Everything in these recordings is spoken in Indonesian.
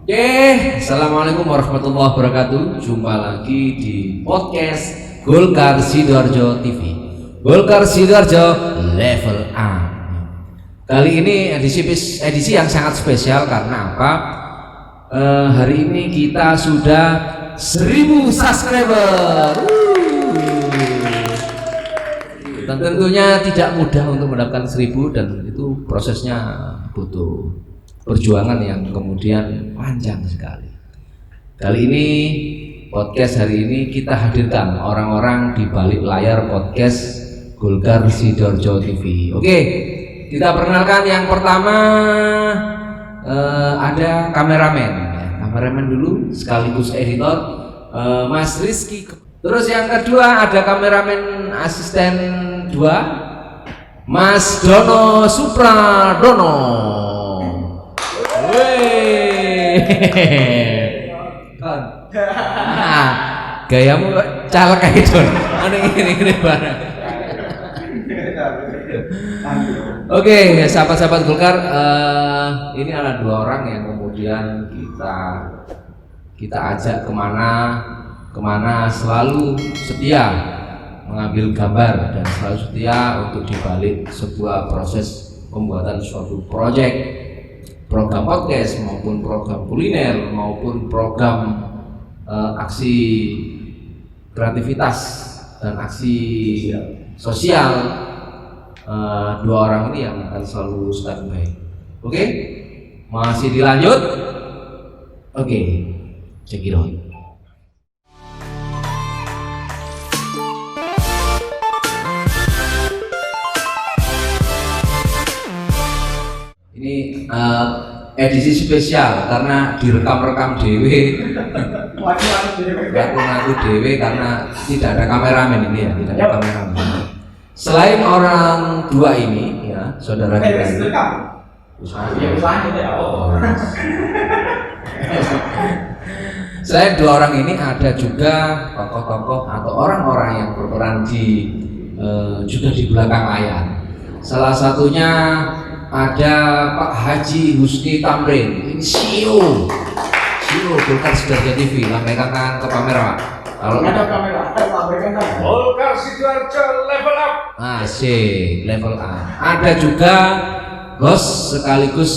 Assalamualaikum warahmatullahi wabarakatuh. Jumpa lagi di podcast Golkar Sidoarjo TV. Golkar Sidoarjo level A. Kali ini edisi yang sangat spesial karena apa? Hari ini kita sudah 1000 subscriber. Dan tentunya tidak mudah untuk mendapatkan 1000 dan itu prosesnya butuh perjuangan yang kemudian panjang sekali. Kali ini podcast hari ini kita hadirkan orang-orang di balik layar podcast Golkar Sidoarjo TV. Oke, kita perkenalkan yang pertama ada kameramen, kameramen dulu sekaligus editor Mas Rizky. Terus yang kedua ada kameramen asisten 2 Mas Dono Supradono. Gayamu kok caleg kayak itu. Ini barang. Oke, sahabat-sahabat Golkar, ini ada 2 orang yang kemudian kita ajak kemana selalu setia mengambil gambar dan selalu setia untuk dibalik sebuah proses pembuatan suatu program podcast maupun program kuliner maupun program aksi kreativitas dan aksi sosial. 2 orang ini yang akan selalu standby. Oke? Masih dilanjut? Oke, check it out. Ini edisi spesial karena direkam dewe, ngaku dewe karena tidak ada kameramen ini ya, tidak ada kameramen. Selain orang 2 ini ya, saudara kita ini. Selain 2 orang ini ada juga tokoh-tokoh atau orang-orang yang berperan juga di belakang layar. Salah satunya ada Pak Haji Husni Tamrin, ini CEO Golkar Sidoarjo TV. Sampaikan ke kamera, Pak. Kalau ada kamera, sampaikan Golkar Sidoarjo level up. Asik, level A. Ada juga host sekaligus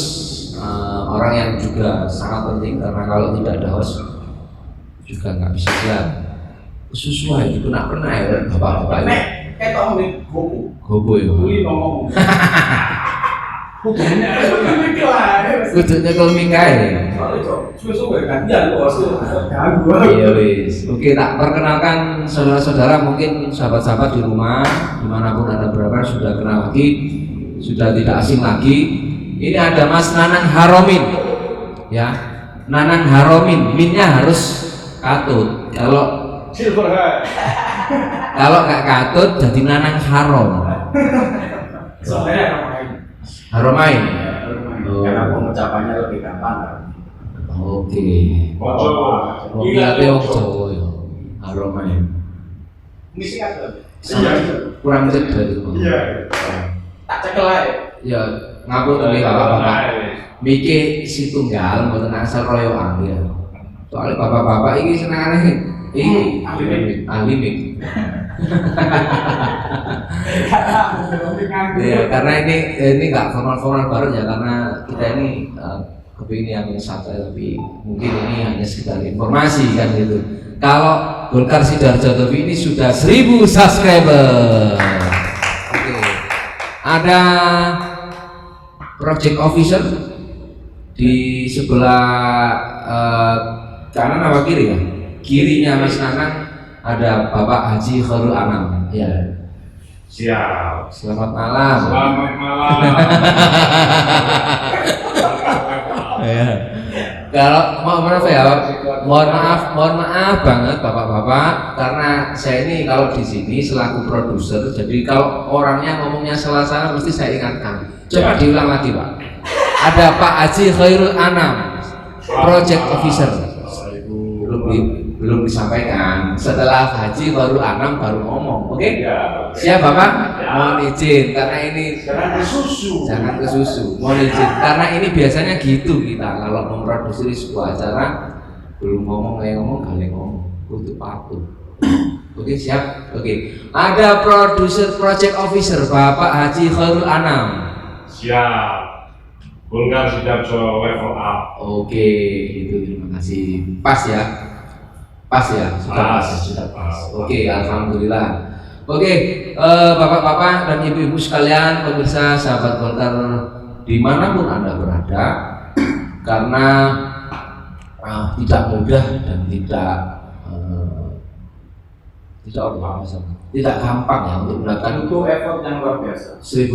orang yang juga sangat penting karena kalau tidak ada host juga nggak bisa jalan. Sesuai itu nak pernah ya bapak-bapak ini. Ketok ngomong gobo ya. Ngomong. Kudune kok mingkae. Iya wis. Oke, tak perkenalkan saudara-saudara, mungkin sahabat-sahabat di rumah dimanapun Anda berada sudah kenal lagi, sudah tidak asing lagi. Ini ada Mas Nanang Haromin. Ya, Nanang Haromin, minnya harus katut. Kalau nggak katut jadi Nanang Harom. Haromain. Karena pengucapannya lebih gampang. Oke. Ngomongnya wong Jawa ya. Haromain. Misi ada. Kurang cedek itu. Iya. Tak cekel ae. Ya, ngapun nggih bapak-bapak. Miki si tunggal mboten asal royoan ya. Soalnya bapak-bapak iki senengane iki ahli mik. Ya, karena ini nggak formal banget ya, karena kita ini kepingin yang santai, tapi mungkin ini hanya sekedar informasi kan gitu. Kalau Golkar Sidoarjo TV ini sudah 1000 subscriber. Oke. Ada project officer di sebelah kanan apa kiri ya? Kirinya Mas Nanang ada Bapak Haji Khairul Anam. Ya. Siap. Selamat malam. Selamat malam. Ya. Kalau mohon maaf banget bapak-bapak, karena saya ini kalau di sini selaku produser, jadi kalau orangnya ngomongnya salah-salah mesti saya ingatkan. Coba diulang lagi, Pak. Ada Pak Haji Khairul Anam, project officer. belum disampaikan. Setelah Haji Khairul Anam baru ngomong. Oke? Ya. Siap Bapak? Ya. Mohon izin karena ini Jangan kesusu. jangan ke susu. Mohon izin karena ini biasanya gitu kita kalau memproduksi sebuah acara belum ngomong kali ngomong untuk patuh. Oke, siap. Oke. Ada produser project officer Bapak Haji Khairul Anam. Siap. Golkar Sidarjo level up. Oke, itu terima kasih. Pas ya. Pas ya, sudah pas, sudah pas. Oke, alhamdulillah. Oke, bapak-bapak dan ibu-ibu sekalian, pemirsa sahabat Golkar dimanapun Anda berada, karena tidak mudah dan tidak gampang ya untuk mendapatkan Itu effort yang luar biasa. 1000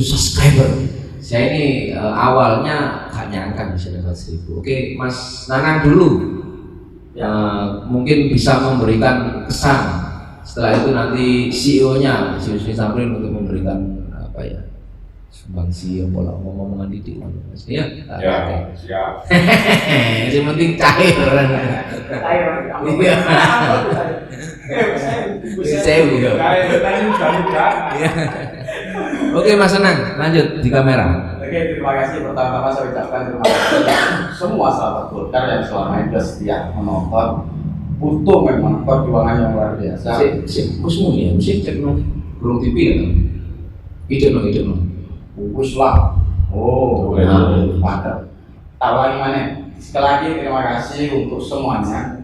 subscriber. Saya ini awalnya gak nyangka bisa dapat 1000. Oke, Mas Nanang dulu mungkin bisa memberikan kesan. Setelah itu nanti CEO-nya Si Husni Samrin untuk memberikan apa ya, sumbangsi pola omongan didik. Ya, Ya, siap. yang penting cair. Iya. Saya juga. Oke Mas Senang, lanjut di kamera. Oke, terima kasih. Pertama-tama saya ucapkan terima kasih semua sahabat Golkar yang selama ini sudah setia menonton. Butuh memang perjuangan yang luar biasa. Kusmu ya, mesti cek no, burung TV ya. Ide no. Bungkus lah. Oh, mantap. Tahu lagi mana? Sekali lagi terima kasih untuk semuanya.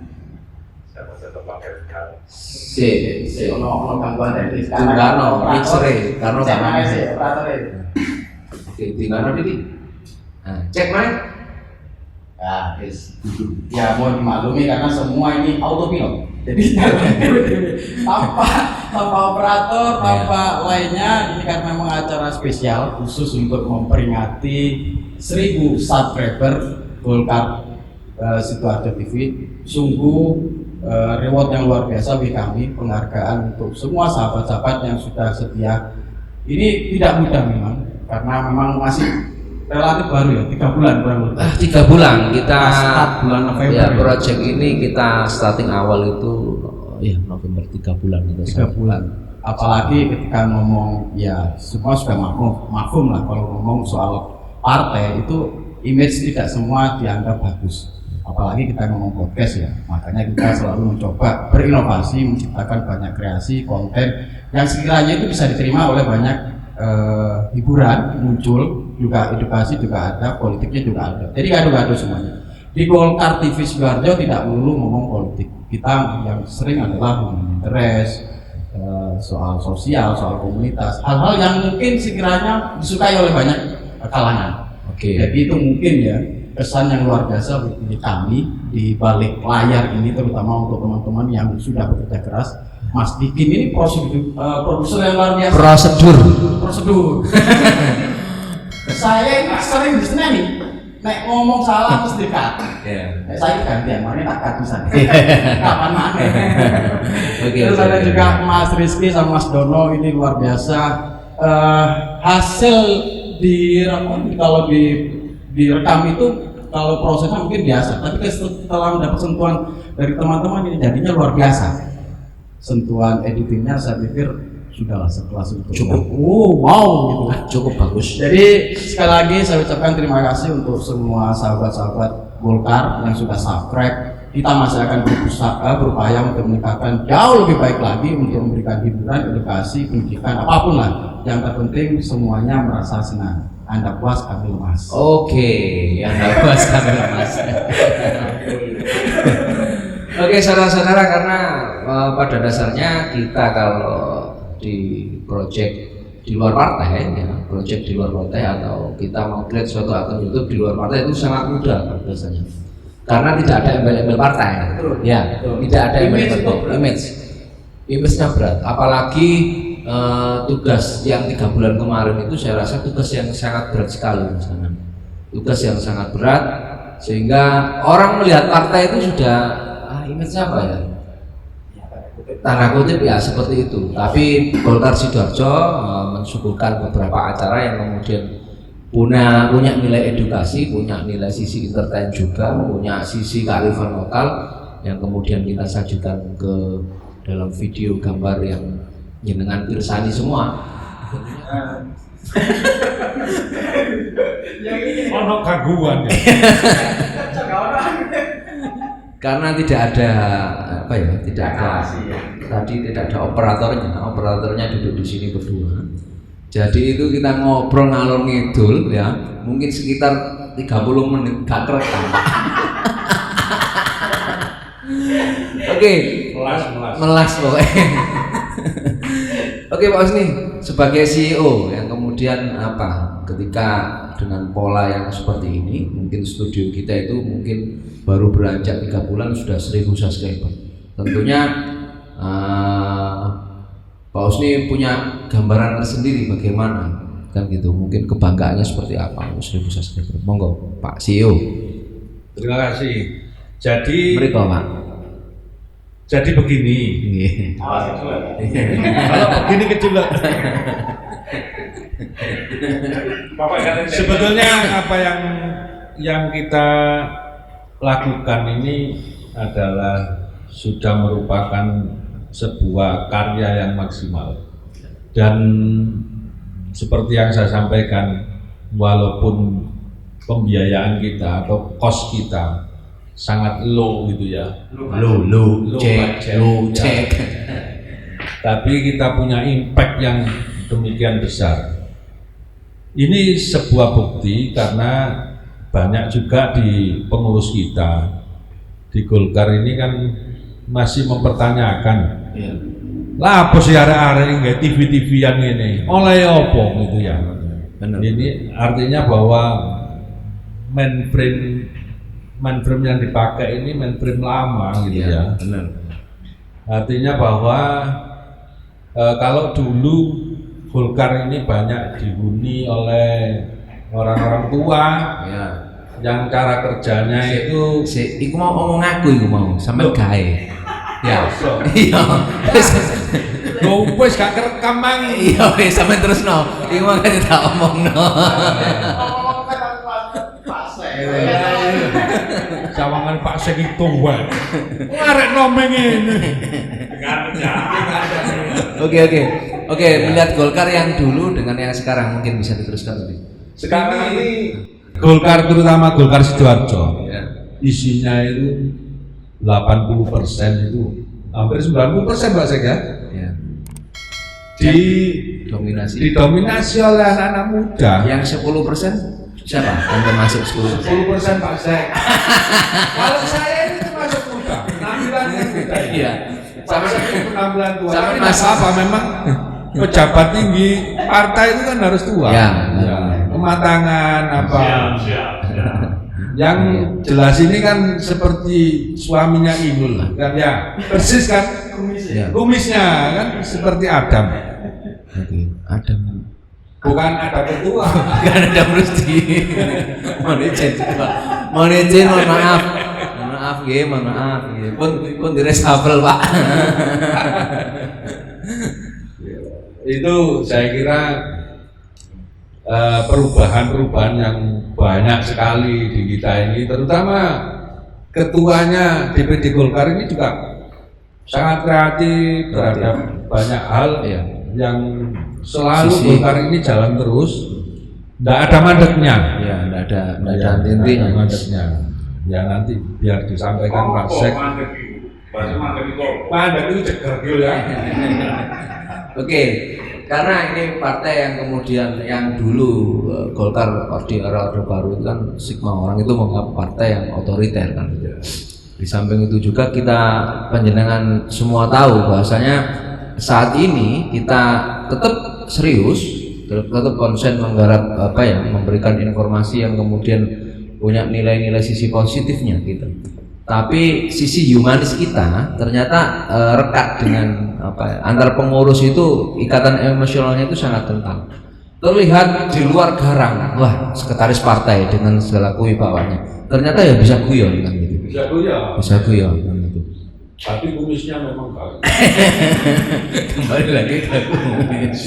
Ono gangguan teknis Karena mixere, karena cek mana sih operator itu? Oke, di mana ini? Nah, cek mana? Ya, ya mohon dimaklumi karena semua ini autopilot. Jadi tanpa operator, tanpa lainnya, ini karena memang acara spesial khusus untuk memperingati 1000 subscriber Golkar Sidoarjo TV. Sungguh reward yang luar biasa bagi kami, penghargaan untuk semua sahabat-sahabat yang sudah setia. Ini tidak mudah memang, karena memang masih relatif baru ya, 3 bulan kurang lebih. 3 bulan kita start bulan November. Ya, project ini kita starting awal itu ya November 3 bulan itu. 3 bulan. Apalagi ketika ngomong ya semua sudah maklum lah kalau ngomong soal partai itu image tidak semua dianggap bagus. Apalagi kita ngomong podcast ya, makanya kita selalu mencoba berinovasi, menciptakan banyak kreasi konten yang sekiranya itu bisa diterima oleh banyak hiburan muncul, juga edukasi juga ada, politiknya juga ada. Jadi gado-gado semuanya. Di Golkar TV Sidoarjo tidak melulu ngomong politik. Kita yang sering adalah human interest, soal sosial, soal komunitas, hal-hal yang mungkin sekiranya disukai oleh banyak kalangan. Oke. Jadi itu mungkin ya kesan yang luar biasa bagi kami di balik layar ini, terutama untuk teman-teman yang sudah bekerja keras. Mas Dikin ini produser yang luar biasa. Prosedur. Saya ini sering di sini nih, nek ngomong salah mesti dikat. Yeah. Saya gantian, mana tak kat bisa. Kapan mana? Oke, Terus ada juga Mas Rizky sama Mas Dono, ini luar biasa. Hasil direkam kalau direkam itu kalau prosesnya mungkin biasa, tapi setelah mendapat sentuhan dari teman-teman ini jadinya luar biasa. Sentuhan editingnya saya pikir sudahlah setelah Cukup. wow gitu kan. Cukup bagus. Jadi sekali lagi saya ucapkan terima kasih untuk semua sahabat-sahabat Golkar yang sudah subscribe. Kita masih akan berupaya untuk meningkatkan jauh lebih baik lagi untuk memberikan hiburan, edukasi, pendidikan, apapun lah. Yang terpenting semuanya merasa senang. Anda puas, kami lemas. Oke, yang nggak puas kami lemas. Oke, saudara-saudara, karena pada dasarnya kita kalau di project di luar partai ya, project di luar partai atau kita mau create suatu akun YouTube di luar partai itu sangat mudah pada dasarnya. Karena tidak ada embel-embel partai. Ya, tidak ada embel-embel image-nya berat. Apalagi tugas yang 3 bulan kemarin itu saya rasa tugas yang sangat berat sekali misalnya. Tugas yang sangat berat sehingga orang melihat partai itu sudah image-nya apa ya? Tanda kutip ya seperti itu. Tapi Golkar Sidoarjo mensuguhkan beberapa acara yang kemudian punya nilai edukasi, punya nilai sisi entertain juga, punya sisi kearifan lokal yang kemudian kita sajikan ke dalam video gambar yang jenengan pirsani semua. Ono gangguan ya. Karena tidak ada apa ya, tidak ada tadi tidak ada operatornya duduk di sini berdua. Jadi itu kita ngobrol ngalor ngidul ya, mungkin sekitar 30 menit gak kerekam. Oke, melas pokoknya. Oke Pak Husni, sebagai CEO yang kemudian apa, ketika dengan pola yang seperti ini, mungkin studio kita itu mungkin baru beranjak 3 bulan sudah 1000 subscriber. Tentunya Pak Husni punya gambaran tersendiri bagaimana kan gitu, mungkin kebanggaannya seperti apa 1000 subscriber. Monggo Pak CEO. Terima kasih. Jadi Mereka Pak. Jadi begini. Kalau begini kecil. Sebetulnya apa yang kita lakukan ini adalah sudah merupakan sebuah karya yang maksimal. Dan seperti yang saya sampaikan, walaupun pembiayaan kita atau cost kita sangat low gitu ya, Low cek. tapi kita punya impact yang demikian besar. Ini sebuah bukti karena banyak juga di pengurus kita di Golkar ini kan masih mempertanyakan, lah apa sih arek-arek nggak TV-TV-an ini oleh opo gitu ya. Ini artinya bahwa mainframe yang dipakai ini mainframe lama gitu ya. Benar. Artinya bahwa kalau dulu Golkar ini banyak dihuni oleh orang-orang tua Ya. yang cara kerjanya itu Iku mau ngomong aku iku mau sampe gawe. Ya. Iya. wis gak kerekam mang. Iya wis sampe terusno. Iku makane tak omongno. Sawangan Pak Sek itu wae. Ngarek nomeng ini. Oke, melihat Golkar yang dulu dengan yang sekarang mungkin bisa diteruskan tadi. Sekarang ini Golkar, terutama Golkar Sidoarjo, Ya. isinya itu 80% itu hampir 90% Pak Sek ya. Ya. Didominasi oleh anak-anak muda. Yang 10% siapa? Yang termasuk 10%. 10% Pak Sek. Kalau saya ini termasuk muda, penampilannya muda. Iya. Sama penampilan tua. Sama Tapi Mas. apa memang pejabat tinggi partai itu kan harus tua. Ya. Kematangan apa? Yang jelas ini kan seperti suaminya Inul kan ya, persis kan Ya. kumisnya kan seperti Adam. Oke, Adam. Bukan Adam ketua. Kan ada Rusdi. Mohon izin, mohon maaf. Mohon maaf. Pun direshuffle, Pak. Itu saya kira perubahan-perubahan yang banyak sekali di kita ini, terutama ketuanya DPD Golkar ini juga sangat kreatif terhadap banyak hal yang selalu Golkar ini jalan terus, tidak ada mandeknya. Ya, tidak ada intinya. Mandeknya. Ya nanti biar disampaikan Pak Sek. Mandek itu ceger ya. Oke, karena ini partai yang kemudian yang dulu Golkar di era Orde Baru itu kan sigma orang itu menganggap partai yang otoriter kan. Di samping itu juga kita panjenengan semua tahu bahwasanya saat ini kita tetap serius, tetap konsen menggarap memberikan informasi yang kemudian punya nilai-nilai sisi positifnya gitu. Tapi sisi humanis kita ternyata rekat dengan antar pengurus itu, ikatan emosionalnya itu sangat kental. Terlihat di luar garang, wah sekretaris partai dengan segala kewibawanya, ternyata ya bisa guyon kan gitu. Bisa guyon kan gitu. Tapi kumisnya memang bagus. Kembali lagi ke kumis.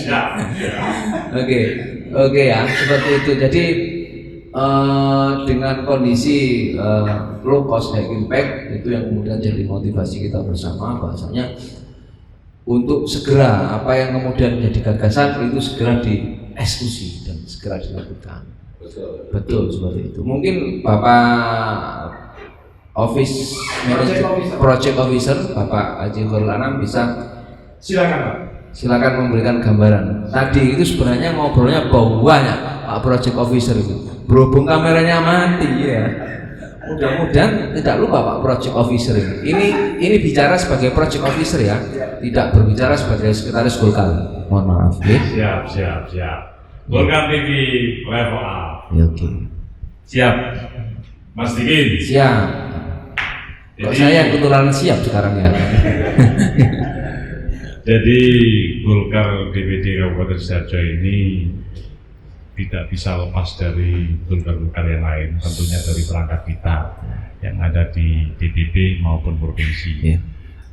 Oke ya seperti itu. Jadi dengan kondisi low cost high impact itu yang kemudian jadi motivasi kita bersama, bahasanya untuk segera apa yang kemudian menjadi gagasan itu segera dieksekusi dan segera dilakukan. Betul seperti itu. Mungkin Bapak Office Manager Project Officer Bapak Haji Khairul Anam bisa silakan memberikan gambaran. Tadi itu sebenarnya ngobrolnya banyak Pak Project Officer itu. Berhubung kameranya mati ya. Mudah-mudahan tidak lupa Pak Project Officer ini bicara sebagai Project Officer ya, tidak berbicara sebagai sekretaris Golkar. Mohon maaf. Ya. Siap. Golkar TV level A. Ya, oke. Siap. Mas Dikin. Siap. Kok saya kebetulan siap sekarang ya. Jadi Golkar DPD Kabupaten Sidoarjo ini tidak bisa lepas dari golkar-golkar yang lain, tentunya dari perangkat kita yang ada di DPP maupun provinsi. Yeah.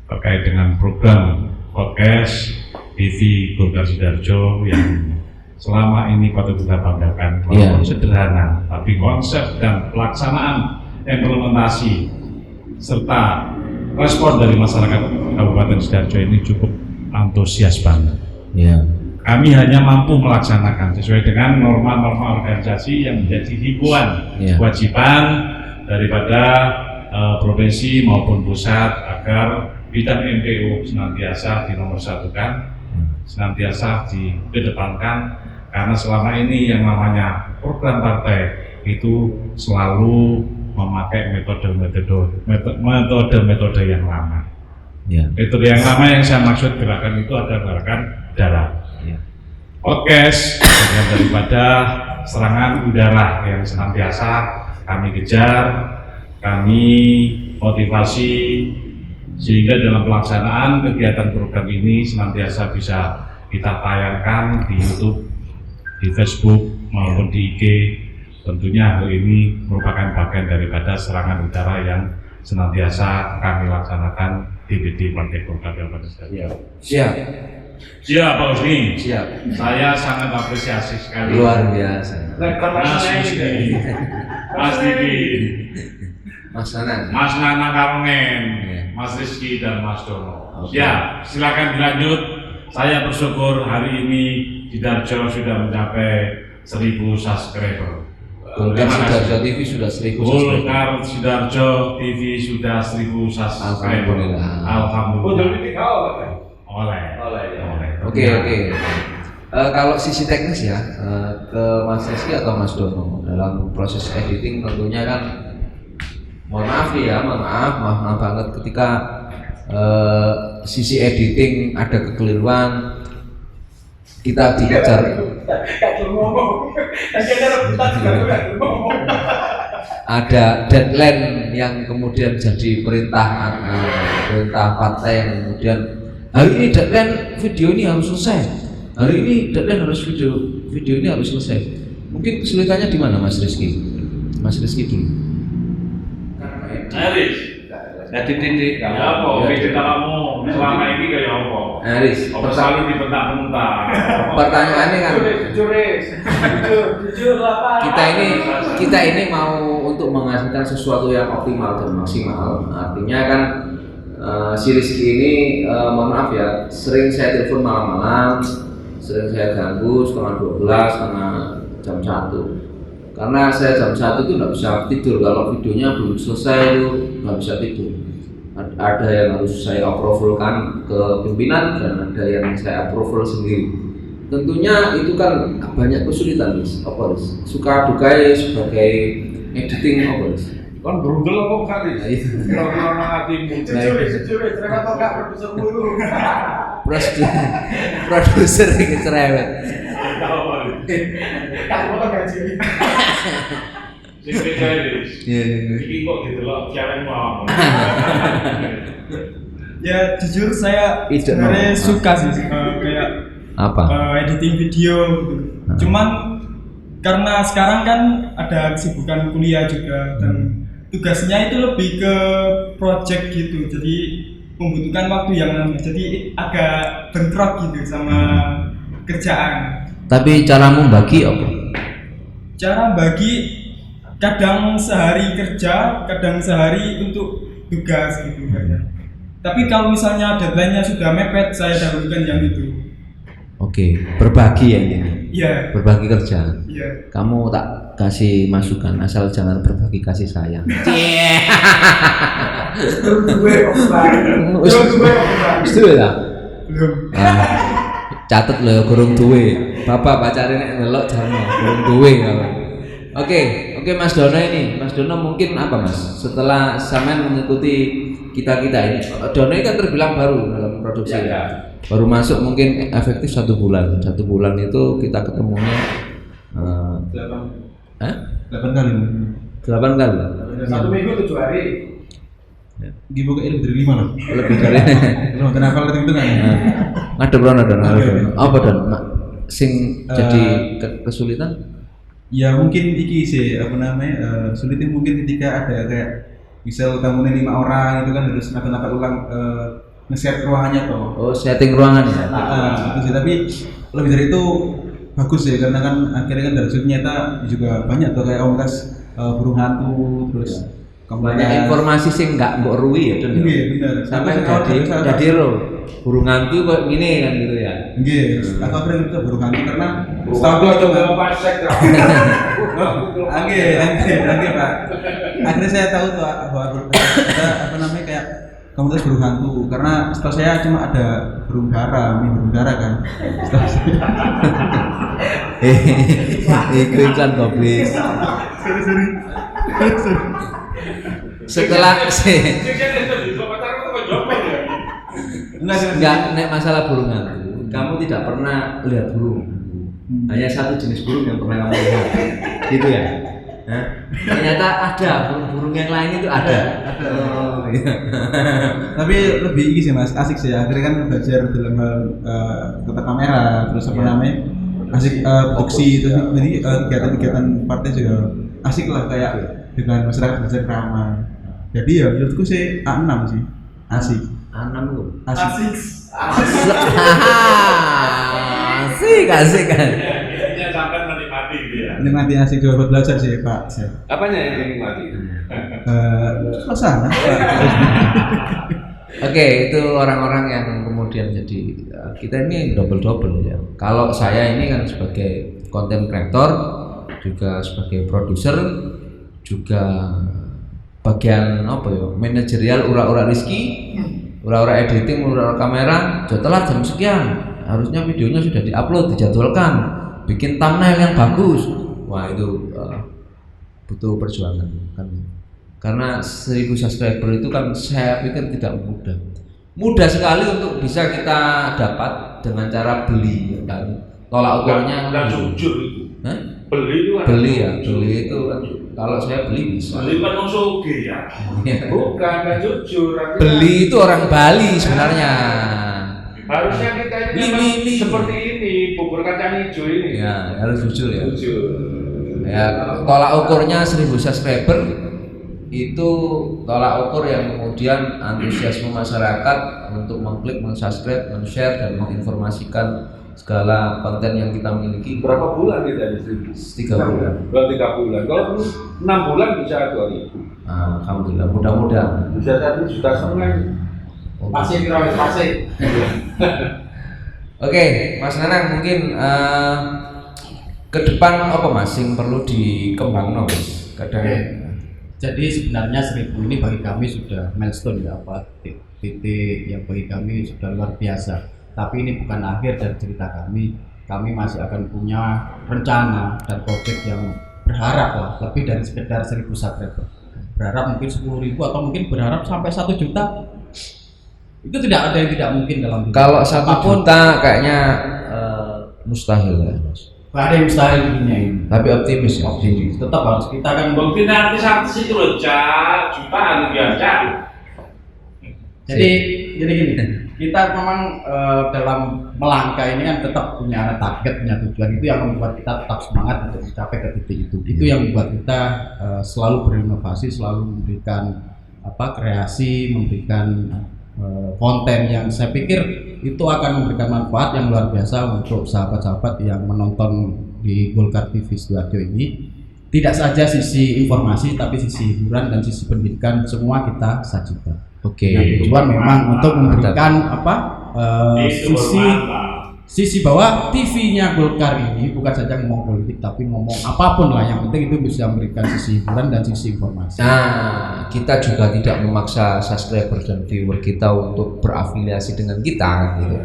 Terkait dengan program podcast TV Golkar Sidoarjo yang selama ini patut kita banggakan, walaupun sederhana, tapi konsep dan pelaksanaan implementasi serta respon dari masyarakat Kabupaten Sidoarjo ini cukup antusias banget. Yeah. Kami hanya mampu melaksanakan sesuai dengan norma-norma organisasi yang menjadi himbauan kewajiban daripada provinsi maupun pusat agar bidang MPO senantiasa dinomorsatukan, senantiasa dikedepankan, karena selama ini yang namanya program partai itu selalu memakai metode yang lama. Metode yang lama yang saya maksud gerakan itu adalah gerakan darat. Podcast bagian daripada serangan udara yang senantiasa kami kejar, kami motivasi sehingga dalam pelaksanaan kegiatan program ini senantiasa bisa kita tayangkan di YouTube, di Facebook maupun di IG. Tentunya hal ini merupakan bagian daripada serangan udara yang senantiasa kami laksanakan di DPD Partai Golkar Kabupaten Sidoarjo. Siap Pak Husni. Siap. Saya sangat apresiasi sekali. Luar biasa. Mas Diki, Mas Nanan. Mas Nana Karongen, Mas Rizky dan Mas Dono. Ya, silakan dilanjut. Saya bersyukur hari ini Sidoarjo sudah mencapai 1000 subscriber. Golkar Sidoarjo TV sudah 1000 subscriber. Golkar Sidoarjo TV sudah 1000 subscriber. Alhamdulillah. Oleh. Oke. Kalau sisi teknis ya, ke Mas Rizky atau Mas Dono dalam proses editing tentunya kan, mohon maaf banget ketika sisi editing ada kekeliruan, kita dikejar ada deadline yang kemudian jadi perintah partai yang kemudian hari ini deadline video ini harus selesai, hari ini deadline harus video ini harus selesai. Mungkin kesulitannya di mana Mas Rizky? Mas Rizky dulu. Jadi titik. Ya apa? Ide kamu selama ini kayak apa? Aris, Selalu dibentak-bentak. Pertanyaannya kan, jujur lah. kita ini mau untuk menghasilkan sesuatu yang optimal dan maksimal. Artinya kan si Rizky ini mohon maaf ya, sering saya telepon malam-malam, sering saya ganggu setengah 12 karena jam 1. Karena saya jam 1 itu nggak bisa tidur, kalau videonya belum selesai itu nggak bisa tidur. Ada yang harus saya approvalkan ke pimpinan dan ada yang saya approval sendiri. Tentunya itu kan banyak kesulitan, apa suka dukai sebagai editing, apa Kan berundel apa kali? Orang hatimu. Jujur, ternyata kok gak produser mulu. Produser ini cerewet. Kamu kan gaji. Iki kok didelok kiaran mau. Ya jujur saya sebenarnya suka sih kayak apa? Editing video gitu. Cuman karena sekarang kan ada kesibukan kuliah juga dan tugasnya itu lebih ke project gitu, jadi membutuhkan waktu yang lama, jadi agak bentrok gitu sama kerjaan. Tapi cara membagi apa? Cara bagi kadang sehari kerja, kadang sehari untuk tugas gitu. Tapi kalau misalnya deadline-nya sudah mepet, saya dahulukan yang itu. Oke, berbagi ya ini. Iya. Berbagi kerjaan. Iya. Kamu tak kasih masukan asal jangan berbagi kasih sayang. Terus gue obat. Wis duwe ta? Belum. Catet lho gurung duwe. Bapak pacare nek ndelok jarno gurung duwe kawan. Oke, Mas Dono ini. Mas Dono mungkin apa Mas? Setelah sampean mengikuti kita ini, Dono ini kan terbilang baru dalam produksi ya. Baru masuk mungkin efektif 1 bulan. 1 bulan itu kita ketemunya 8 kali. 8 kali. 1 minggu 7 hari. Gibu ke lebih dari 5 loh. Lebih dari. Kenapa lo itu kan? Ada Dono. Apa Don? Sing jadi kesulitan? Ya mungkin iki sih sulitnya mungkin ketika ada kayak misal tamunya 5 orang itu kan harus napa ulang nge-set ruangannya toh. Oh, setting ruangan ya. Itu sih, tapi lebih dari itu bagus ya karena kan akhirnya kan dari situ nyata juga banyak tuh kayak komunitas burung hantu terus Banyak informasi sih nggak mbok ruwi ya Don. Iya benar. Sampai jadi ro burung hantu kok gini kan gitu ya. Iya, aku akhirnya itu burung hantu karena setahu aku cuma Angge Pak. Akhirnya saya tahu tuh bahwa ada kayak komunitas burung hantu karena setahu saya cuma ada burung dara kan. Itu iklan goblok. Setelah enggak nek masalah burung hantu, kamu tidak pernah lihat burung. Hanya satu jenis burung yang pernah kamu lihat. Gitu ya. Nah, ternyata ada burung-burung yang lain itu ada. Oh, iya. Tapi lebih ini sih Mas, asik sih. Akhirnya kan belajar dalam hal tata kamera, terus apa namanya? Asik boxy terus jadi kegiatan-kegiatan partai juga asik lah kayak dengan masyarakat belajar ramah. Jadi ya menurutku sih A6 sih. Asik. A6 lu. Asik. Asik kan. Intinya sampai menikmati dia. Menikmati asik juga buat belajar sih Pak. Apanya yang dinikmati? Suasana. Oke, itu orang-orang yang kemudian jadi kita ini double ya. Kalau saya ini kan sebagai content creator, juga sebagai produser, juga bagian apa ya, manajerial ura-ura Rizky, ura-ura editing, ura-ura kamera. Setelah jam sekian, harusnya videonya sudah diupload, dijadwalkan, bikin thumbnail yang bagus. Wah itu butuh perjuangan kan. Karena 1000 subscriber itu kan saya pikir tidak mudah sekali untuk bisa kita dapat dengan cara beli kan. Tolak ukurnya nggak jujur itu. Hah? Beli itu kan kalau saya beli bisa. Beli kan soge ya. Bukan nggak jujur. Beli itu orang Bali sebenarnya. Harusnya kita ini seperti ini, bubur kacang hijau ini. Ya harus jujur ya. Jujur. Ya tolak ukurnya 1000 subscriber itu tolak ukur yang kemudian antusiasme masyarakat untuk mengklik, mensubscribe, men-share dan menginformasikan segala konten yang kita miliki. Berapa bulan kita di sini? 3 bulan. 3 bulan. Kalau 6 bulan bisa 2.000. Alhamdulillah, mudah-mudahan. Bisa 1,5 juta. Masih kira-kira masih. Oke, Mas Nanang mungkin ke depan apa Mas yang perlu dikembangkan Mas? Kadang Jadi sebenarnya 1000 ini bagi kami sudah milestone ya, apa titik yang bagi kami sudah luar biasa. Tapi ini bukan akhir dari cerita kami. Kami masih akan punya rencana dan proyek yang berharap lah lebih dari sekedar 1000 subscriber. Berharap mungkin 10.000 atau mungkin berharap sampai 1 juta. Itu tidak ada yang tidak mungkin dalam hidup. kalau 1 juta kayaknya mustahil ya Mas. Gak ada yang mustahil dunia ini. Tapi optimis ya. Optimis. Tetap harus kita kan. Bukti artis itu loh, jutaan biasa. Jadi gini, kita memang dalam melangkah ini kan tetap punya target, punya tujuan, itu yang membuat kita tetap semangat untuk mencapai ke titik itu. Itu yang membuat kita selalu berinovasi, selalu memberikan kreasi, memberikan konten yang saya pikir itu akan memberikan manfaat yang luar biasa untuk sahabat-sahabat yang menonton di Golkar TV Sidoarjo ini. tidak saja sisi informasi tapi sisi hiburan dan sisi pendidikan semua kita sajikan. Oke. Nah, tujuan memang untuk memberikan sisi bahwa TV-nya Golkar ini bukan saja ngomong politik tapi ngomong apapun lah, yang penting itu bisa memberikan sisi hiburan dan sisi informasi. Nah, kita juga tidak memaksa subscriber dan viewer kita untuk berafiliasi dengan kita gitu.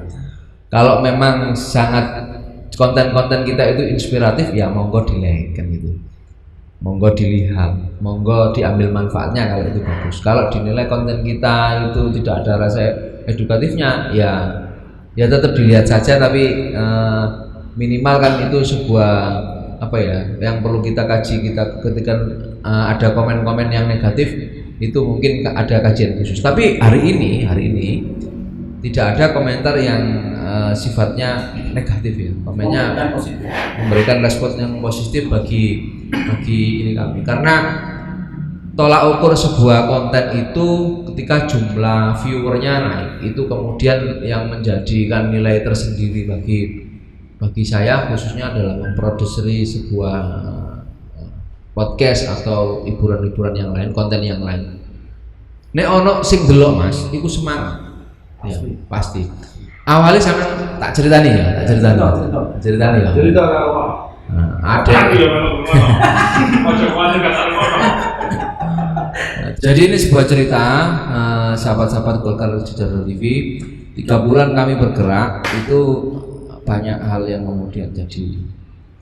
Kalau memang sangat konten-konten kita itu inspiratif, ya monggo di-like kan gitu. Monggo dilihat, monggo diambil manfaatnya kalau itu bagus. Kalau dinilai konten kita itu tidak ada rasa edukatifnya, ya tetap dilihat saja, tapi minimal kan itu sebuah yang perlu kita kaji. Kita ketika ada komen-komen yang negatif itu mungkin ada kajian khusus. Tapi hari ini tidak ada komentar yang sifatnya negatif ya. Komennya memberikan respon yang positif bagi ini kami, karena tolak ukur sebuah konten itu ketika jumlah viewernya naik, itu kemudian yang menjadikan nilai tersendiri bagi saya khususnya adalah memproduksi sebuah podcast atau hiburan-hiburan yang lain, konten yang lain. Nek ono sing delok Mas, iku semangat. Ya, pasti. Awalnya sama tak ceritani ya. Cerita kalau Ada. Jadi ini sebuah cerita, sahabat-sahabat Golkar Sidoarjo TV. 3 bulan kami bergerak, itu banyak hal yang kemudian jadi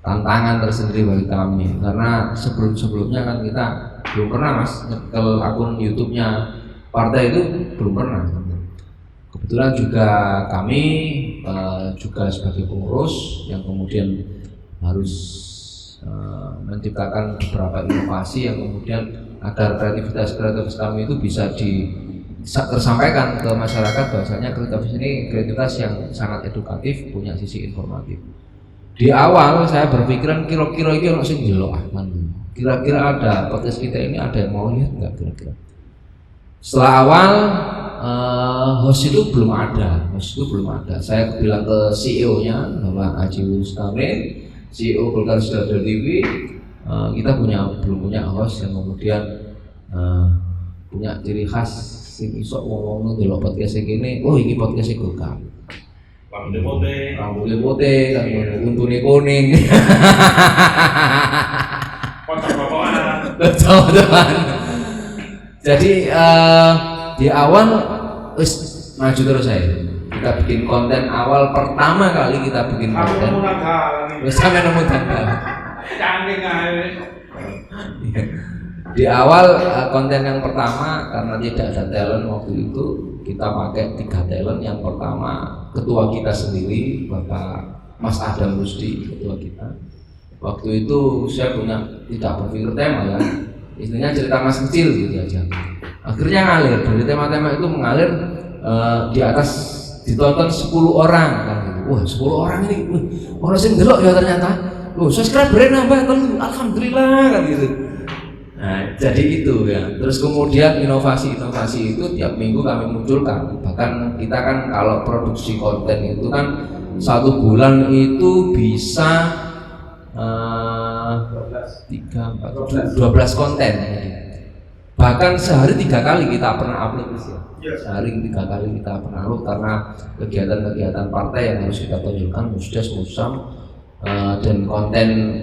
tantangan tersendiri bagi kami, karena sebelumnya kan kita belum pernah Mas nyekel akun YouTube-nya partai, itu belum pernah. Kebetulan juga kami juga sebagai pengurus yang kemudian harus menciptakan beberapa inovasi yang kemudian agar kreativitas kami itu bisa tersampaikan ke masyarakat bahwasanya kreativitas ini kreativitas yang sangat edukatif, punya sisi informatif. Di awal saya berpikiran kira-kira ini orang sing ndelok kira-kira ada podcast kita ini ada yang mau lihat nggak kira-kira. Setelah awal host itu belum ada. Saya bilang ke CEO-nya bahwa Haji Mustami, CEO Golkar Sidoarjo TV, kita belum punya host yang kemudian punya ciri khas sing iso ngomong delok podcast iki, oh ini podcast Golkar. Rambutnya putih, kan untune kuning. Betul. Jadi di awal maju terus saya. Kita bikin konten awal pertama kali kita bikin konten. Sampai nemu tanggal. Di awal konten yang pertama, karena tidak ada talent waktu itu, kita pakai 3 talent. Yang pertama ketua kita sendiri, Bapak Mas Adam Rusdi, ketua kita. Waktu itu saya tidak berpikir tema ya, istilahnya cerita mas kecil gitu aja. Akhirnya ngalir, dari tema-tema itu mengalir di atas ditonton 10 orang kan gitu. Wah 10 orang ini, orang sing delok ya ternyata. Loh subscriber nambah telu, alhamdulillah kan gitu. Nah jadi itu ya. Terus kemudian inovasi itu tiap minggu kami munculkan. Bahkan kita kan kalau produksi konten itu kan 1 bulan itu bisa 12 konten. Bahkan sehari 3 kali kita pernah upload ya. Sehari 3 kali kita pernah upload karena kegiatan-kegiatan partai yang harus kita tunjukkan, musdes, musam, dan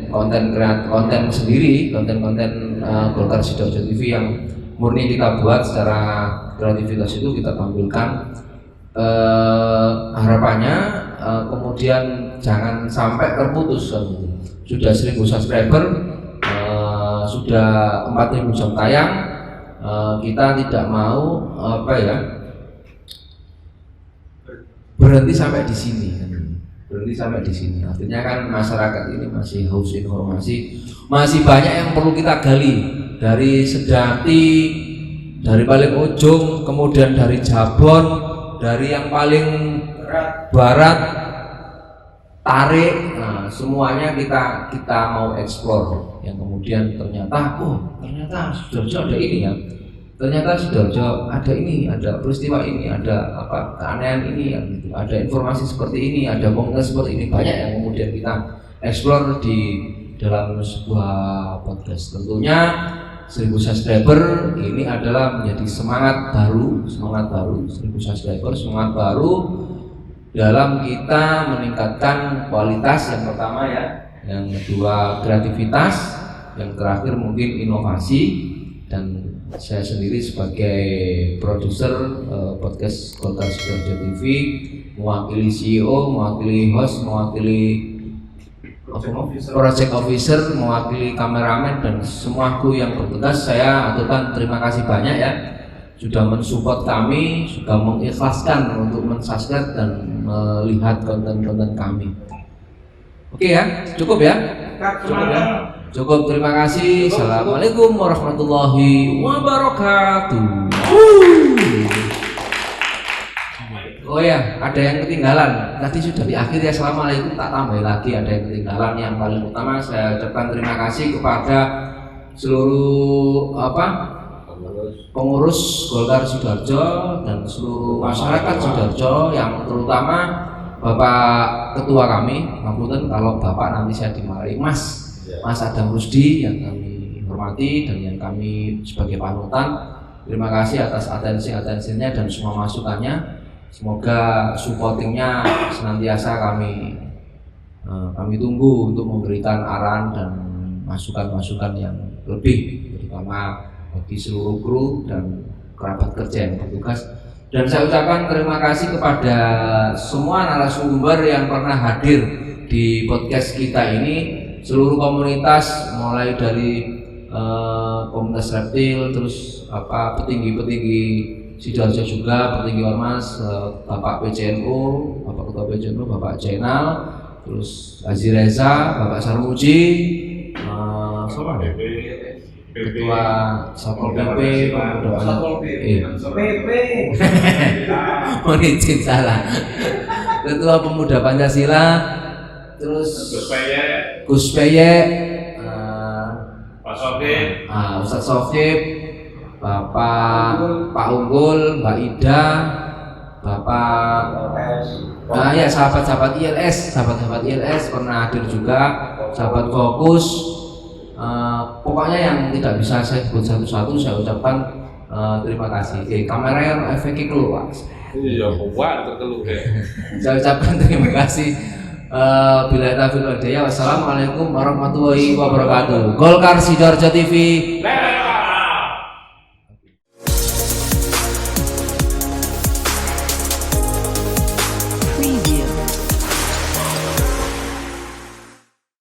konten sendiri, konten Golkar Sidoarjo TV yang murni kita buat secara kreativitas itu kita tampilkan. Harapannya kemudian jangan sampai terputus. Sudah 1000 subscriber, sudah 4000 jam tayang, kita tidak mau berhenti sampai di sini. Artinya kan masyarakat ini masih haus informasi, masih banyak yang perlu kita gali, dari Sedati, dari paling ujung, kemudian dari Jabon, dari yang paling barat, Tarik. Nah, semuanya kita mau eksplor. Yang kemudian ternyata Sidoarjo ada ini ya. Ternyata Sidoarjo ada ini, ada peristiwa ini, ada keanehan ini, gitu. Ada informasi seperti ini, ada komunitas seperti ini. Banyak yang kemudian kita eksplor di dalam sebuah podcast. Tentunya 1000 subscriber ini adalah menjadi semangat baru 1000 subscriber, semangat baru dalam kita meningkatkan kualitas yang pertama ya, yang kedua kreativitas, yang terakhir mungkin inovasi. Dan saya sendiri sebagai produser podcast Golkar Sidoarjo TV, mewakili CEO, mewakili host, mewakili project officer, mewakili kameramen dan semua kru yang bertugas, saya aturkan terima kasih banyak ya sudah mensupport kami, sudah mengikhlaskan untuk mensubscribe dan melihat konten-konten kami. Oke ya, cukup ya? Cukup ya? Cukup, terima kasih. Assalamualaikum warahmatullahi wabarakatuh. Oh ya, ada yang ketinggalan. Tadi sudah di akhir ya, assalamualaikum, tak tambah lagi ada yang ketinggalan. Yang paling utama saya ucapkan terima kasih kepada seluruh pengurus Golkar Sidoarjo dan seluruh masyarakat Sidoarjo, yang terutama Bapak Ketua kami, ngapunten kalau Bapak nanti saya dimarahi Mas Adam Rusdi yang kami hormati dan yang kami sebagai panutan. Terima kasih atas atensinya dan semua masukannya. Semoga supportingnya senantiasa kami tunggu untuk memberikan arahan dan masukan-masukan yang lebih, terutama bagi seluruh kru dan kerabat kerja yang bertugas. Dan saya ucapkan terima kasih kepada semua narasumber yang pernah hadir di podcast kita ini, seluruh komunitas, mulai dari komunitas reptil, terus petinggi-petinggi Sidoarjo juga, petinggi Ormas, Bapak PCNU, Bapak Ketua PCNU, Bapak Jenal, terus Haji Reza, Bapak Sarmuji, Ketua Satpol PP, mohon izin salah, Ketua Pemuda Pancasila, terus Gus Peye, Ustadz Sofib, Pak Unggul, Mbak Ida, Bapak ya sahabat-sahabat ILS pernah hadir juga, sahabat Fokus. Pokoknya yang tidak bisa saya sebut satu-satu saya ucapkan terima kasih. Kamera efeknya keluar. Iya, buat terkeluh ya. Saya ucapkan terima kasih. Bila taufiq wal hidayah. Wassalamualaikum warahmatullahi wabarakatuh. Golkar Sidoarjo TV.